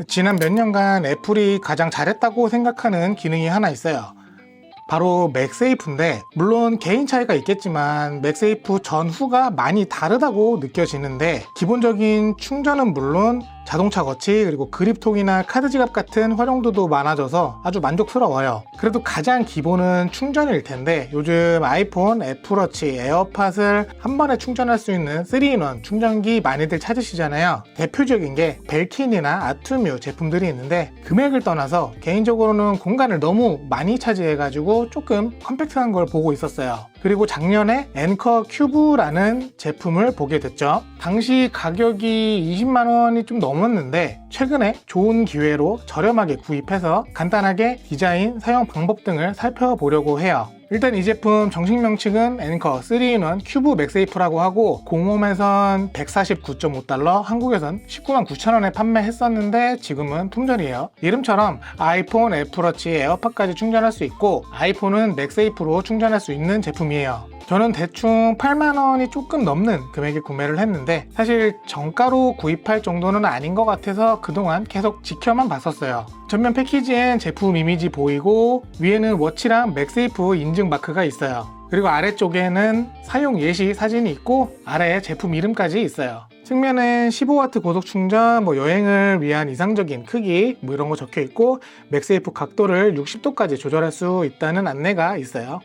지난 몇 년간 애플이 가장 잘했다고 생각하는 기능이 하나 있어요. 바로 맥세이프인데, 물론 개인 차이가 있겠지만 맥세이프 전후가 많이 다르다고 느껴지는데, 기본적인 충전은 물론 자동차 거치, 그리고 그립통이나 카드 지갑 같은 활용도도 많아져서 아주 만족스러워요. 그래도 가장 기본은 충전일 텐데, 요즘 아이폰, 애플워치, 에어팟을 한 번에 충전할 수 있는 3-in-1 충전기 많이들 찾으시잖아요. 대표적인 게 벨킨이나 아투뮤 제품들이 있는데, 금액을 떠나서 개인적으로는 공간을 너무 많이 차지해가지고 조금 컴팩트한 걸 보고 있었어요. 그리고 작년에 앵커 큐브라는 제품을 보게 됐죠. 당시 가격이 20만원이 좀 넘었는데, 최근에 좋은 기회로 저렴하게 구입해서 간단하게 디자인, 사용 방법 등을 살펴보려고 해요. 일단 이 제품 정식 명칭은 앵커 3-in-1 큐브 맥세이프라고 하고, 공홈에선 149.5달러, 한국에선 199,000원에 판매했었는데 지금은 품절이에요. 이름처럼 아이폰, 애플워치, 에어팟까지 충전할 수 있고, 아이폰은 맥세이프로 충전할 수 있는 제품이에요. 저는 대충 8만원이 조금 넘는 금액에 구매를 했는데, 사실 정가로 구입할 정도는 아닌 것 같아서 그동안 계속 지켜만 봤었어요. 전면 패키지엔 제품 이미지 보이고, 위에는 워치랑 맥세이프 인증 마크가 있어요. 그리고 아래쪽에는 사용 예시 사진이 있고, 아래에 제품 이름까지 있어요. 측면엔 15W 고속 충전, 여행을 위한 이상적인 크기 이런 거 적혀 있고, 맥세이프 각도를 60도까지 조절할 수 있다는 안내가 있어요.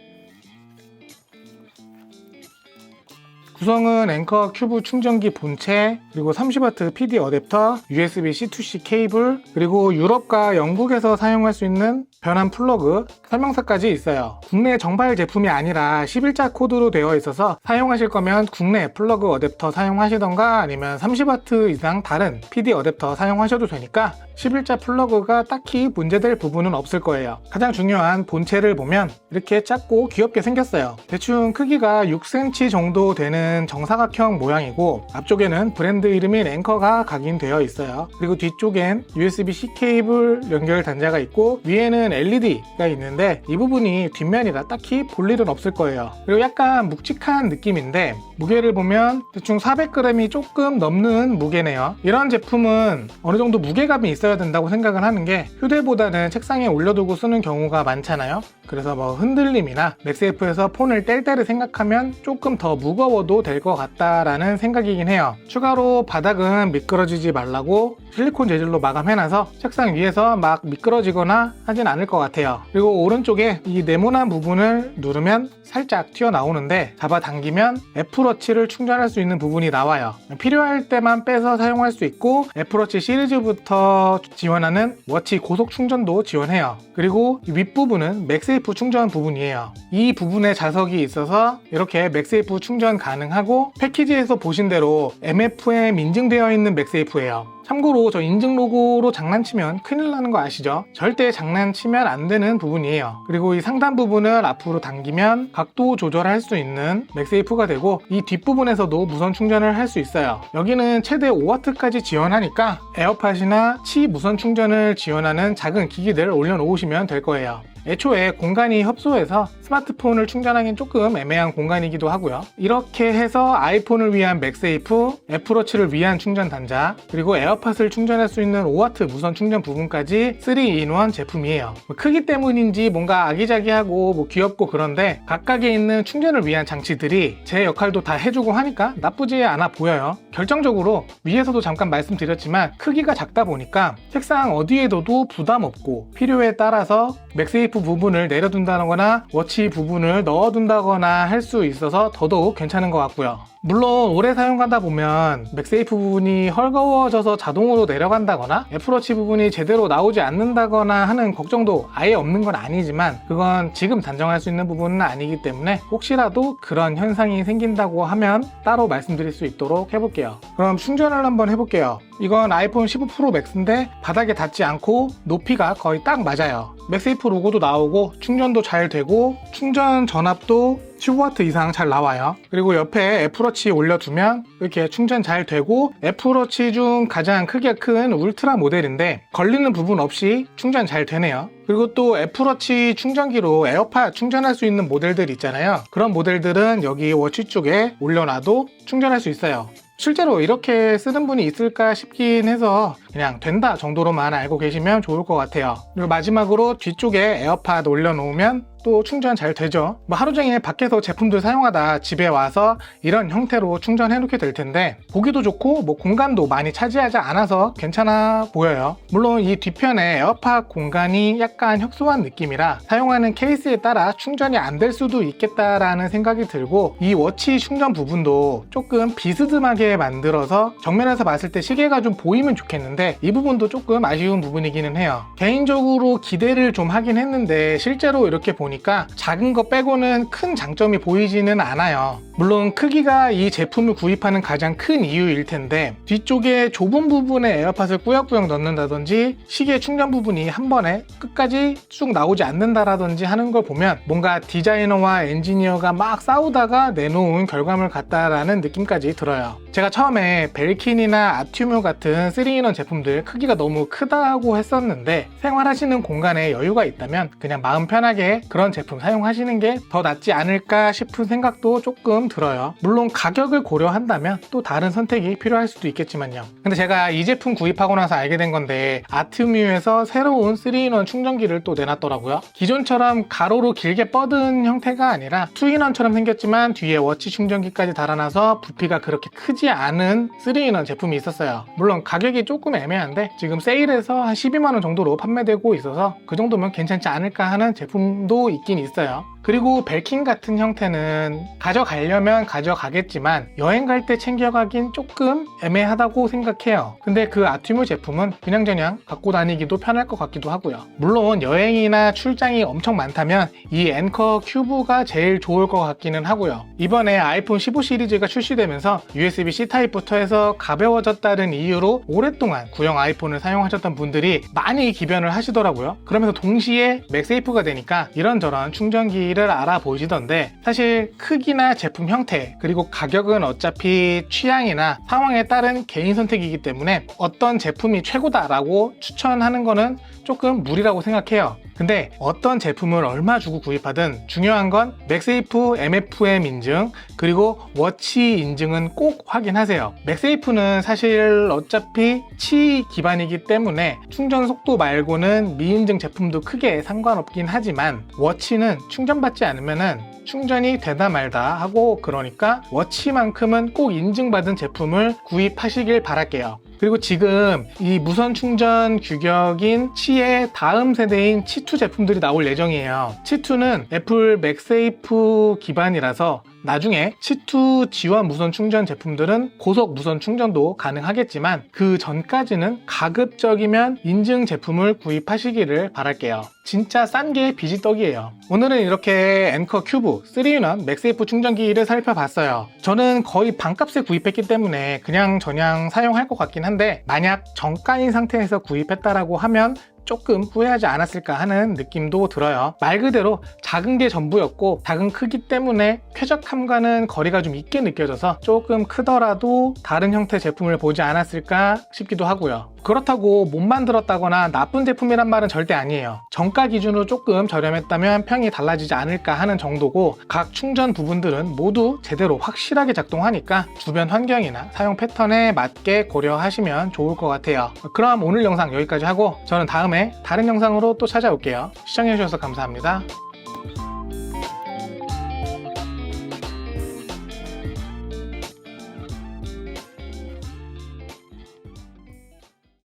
구성은 앵커 큐브 충전기 본체, 그리고 30W PD 어댑터, USB C2C 케이블, 그리고 유럽과 영국에서 사용할 수 있는 변환 플러그, 설명서까지 있어요. 국내 정발 제품이 아니라 11자 코드로 되어 있어서 사용하실 거면 국내 플러그 어댑터 사용하시던가, 아니면 30W 이상 다른 PD 어댑터 사용하셔도 되니까 11자 플러그가 딱히 문제될 부분은 없을 거예요. 가장 중요한 본체를 보면 이렇게 작고 귀엽게 생겼어요. 대충 크기가 6cm 정도 되는 정사각형 모양이고, 앞쪽에는 브랜드 이름인 앵커가 각인되어 있어요. 그리고 뒤쪽엔 USB-C 케이블 연결 단자가 있고, 위에는 LED가 있는데 이 부분이 뒷면이라 딱히 볼 일은 없을 거예요. 그리고 약간 묵직한 느낌인데, 무게를 보면 대충 400g이 조금 넘는 무게네요. 이런 제품은 어느 정도 무게감이 있어야 된다고 생각을 하는 게, 휴대보다는 책상에 올려두고 쓰는 경우가 많잖아요. 그래서 흔들림이나 맥세이프에서 폰을 뗄 때를 생각하면 조금 더 무거워도 될 것 같다라는 생각이긴 해요. 추가로 바닥은 미끄러지지 말라고 실리콘 재질로 마감해놔서 책상 위에서 막 미끄러지거나 하진 않을 것 같아요. 그리고 오른쪽에 이 네모난 부분을 누르면 살짝 튀어나오는데, 잡아당기면 애플워치를 충전할 수 있는 부분이 나와요. 필요할 때만 빼서 사용할 수 있고, 애플워치 시리즈부터 지원하는 워치 고속 충전도 지원해요. 그리고 이 윗부분은 맥세이프 충전 부분이에요. 이 부분에 자석이 있어서 이렇게 맥세이프 충전 가능하고, 패키지에서 보신 대로 MFM 인증되어 있는 맥세이프예요. 참고로 저 인증 로고로 장난치면 큰일 나는 거 아시죠? 절대 장난치면 안 되는 부분이에요. 그리고 이 상단 부분을 앞으로 당기면 각도 조절할 수 있는 맥세이프가 되고, 이 뒷부분에서도 무선 충전을 할 수 있어요. 여기는 최대 5W까지 지원하니까 에어팟이나 치 무선 충전을 지원하는 작은 기기들 올려놓으시면 될 거예요. 애초에 공간이 협소해서 스마트폰을 충전하기엔 조금 애매한 공간이기도 하고요. 이렇게 해서 아이폰을 위한 맥세이프, 애플워치를 위한 충전 단자, 그리고 에어팟을 충전할 수 있는 5W 무선 충전 부분까지 3-in-1 제품이에요. 크기 때문인지 뭔가 아기자기하고 귀엽고 그런데, 각각에 있는 충전을 위한 장치들이 제 역할도 다 해주고 하니까 나쁘지 않아 보여요. 결정적으로 위에서도 잠깐 말씀드렸지만, 크기가 작다 보니까 책상 어디에 둬도 부담 없고, 필요에 따라서 맥세이프 부분을 내려둔다거나 워치 부분을 넣어둔다거나 할 수 있어서 더더욱 괜찮은 것 같고요. 물론 오래 사용하다 보면 맥세이프 부분이 헐거워져서 자동으로 내려간다거나 애플워치 부분이 제대로 나오지 않는다거나 하는 걱정도 아예 없는 건 아니지만, 그건 지금 단정할 수 있는 부분은 아니기 때문에 혹시라도 그런 현상이 생긴다고 하면 따로 말씀드릴 수 있도록 해볼게요. 그럼 충전을 한번 해볼게요. 이건 아이폰 15 프로 맥스인데 바닥에 닿지 않고 높이가 거의 딱 맞아요. 맥세이프 로고도 나오고 충전도 잘 되고, 충전 전압도 15W 이상 잘 나와요. 그리고 옆에 애플워치 올려두면 이렇게 충전 잘 되고, 애플워치 중 가장 크기가 큰 울트라 모델인데 걸리는 부분 없이 충전 잘 되네요. 그리고 또 애플워치 충전기로 에어팟 충전할 수 있는 모델들 있잖아요. 그런 모델들은 여기 워치 쪽에 올려놔도 충전할 수 있어요. 실제로 이렇게 쓰는 분이 있을까 싶긴 해서 그냥 된다 정도로만 알고 계시면 좋을 것 같아요. 그리고 마지막으로 뒤쪽에 에어팟 올려놓으면 또 충전 잘 되죠. 뭐 하루 종일 밖에서 제품들 사용하다 집에 와서 이런 형태로 충전해 놓게 될 텐데 보기도 좋고 뭐 공간도 많이 차지하지 않아서 괜찮아 보여요. 물론 이 뒤편에 에어팟 공간이 약간 협소한 느낌이라 사용하는 케이스에 따라 충전이 안 될 수도 있겠다라는 생각이 들고, 이 워치 충전 부분도 조금 비스듬하게 만들어서 정면에서 봤을 때 시계가 좀 보이면 좋겠는데 이 부분도 조금 아쉬운 부분이기는 해요. 개인적으로 기대를 좀 하긴 했는데 실제로 이렇게 보니까 작은 거 빼고는 큰 장점이 보이지는 않아요. 물론 크기가 이 제품을 구입하는 가장 큰 이유일 텐데 뒤쪽에 좁은 부분에 에어팟을 꾸역꾸역 넣는다든지 시계 충전 부분이 한 번에 끝까지 쭉 나오지 않는다라든지 하는 걸 보면 뭔가 디자이너와 엔지니어가 막 싸우다가 내놓은 결과물 같다라는 느낌까지 들어요. 제가 처음에 벨킨이나 아튜뮤 같은 3인원 제품들 크기가 너무 크다고 했었는데 생활하시는 공간에 여유가 있다면 그냥 마음 편하게 그런 제품 사용하시는 게 더 낫지 않을까 싶은 생각도 조금 들어요. 물론 가격을 고려한다면 또 다른 선택이 필요할 수도 있겠지만요. 근데 제가 이 제품 구입하고 나서 알게 된 건데 아튜뮤에서 새로운 3인원 충전기를 또 내놨더라고요. 기존처럼 가로로 길게 뻗은 형태가 아니라 2인원처럼 생겼지만 뒤에 워치 충전기까지 달아놔서 부피가 그렇게 크지 않은 3인원 제품이 있었어요. 물론 가격이 조금 애매한데 지금 세일해서 한 12만원 정도로 판매되고 있어서 그 정도면 괜찮지 않을까 하는 제품도 있긴 있어요. 그리고 벨킨 같은 형태는 가져가려면 가져가겠지만 여행 갈 때 챙겨가긴 조금 애매하다고 생각해요. 근데 그 아튜뮤 제품은 그냥저냥 갖고 다니기도 편할 것 같기도 하고요. 물론 여행이나 출장이 엄청 많다면 이 앵커 큐브가 제일 좋을 것 같기는 하고요. 이번에 아이폰 15 시리즈가 출시되면서 USB-C 타입부터 해서 가벼워졌다는 이유로 오랫동안 구형 아이폰을 사용하셨던 분들이 많이 기변을 하시더라고요. 그러면서 동시에 맥세이프가 되니까 이런저런 충전기를 알아보시던데 사실 크기나 제품 형태 그리고 가격은 어차피 취향이나 상황에 따른 개인 선택이기 때문에 어떤 제품이 최고다라고 추천하는 거는 조금 무리라고 생각해요. 근데 어떤 제품을 얼마 주고 구입하든 중요한 건 맥세이프 MFM 인증 그리고 워치 인증은 꼭 확인하세요. 맥세이프는 사실 어차피 치 기반이기 때문에 충전 속도 말고는 미인증 제품도 크게 상관없긴 하지만 워치는 충전받지 않으면은 충전이 되다 말다 하고 그러니까 워치만큼은 꼭 인증받은 제품을 구입하시길 바랄게요. 그리고 지금 이 무선 충전 규격인 치의 다음 세대인 치2 제품들이 나올 예정이에요. 치2는 애플 맥세이프 기반이라서 나중에 치2 지원 무선 충전 제품들은 고속 무선 충전도 가능하겠지만 그 전까지는 가급적이면 인증 제품을 구입하시기를 바랄게요. 진짜 싼 게 빚이 떡이에요. 오늘은 이렇게 앵커 큐브 3인원 맥세이프 충전기를 살펴봤어요. 저는 거의 반값에 구입했기 때문에 그냥 저냥 사용할 것 같긴 한데 만약 정가인 상태에서 구입했다라고 하면 조금 후회하지 않았을까 하는 느낌도 들어요. 말 그대로 작은 게 전부였고 작은 크기 때문에 쾌적함과는 거리가 좀 있게 느껴져서 조금 크더라도 다른 형태 제품을 보지 않았을까 싶기도 하고요. 그렇다고 못 만들었다거나 나쁜 제품이란 말은 절대 아니에요. 정가 기준으로 조금 저렴했다면 평이 달라지지 않을까 하는 정도고 각 충전 부분들은 모두 제대로 확실하게 작동하니까 주변 환경이나 사용 패턴에 맞게 고려하시면 좋을 것 같아요. 그럼 오늘 영상 여기까지 하고 저는 다음에 다른 영상으로 또 찾아올게요. 시청해주셔서 감사합니다.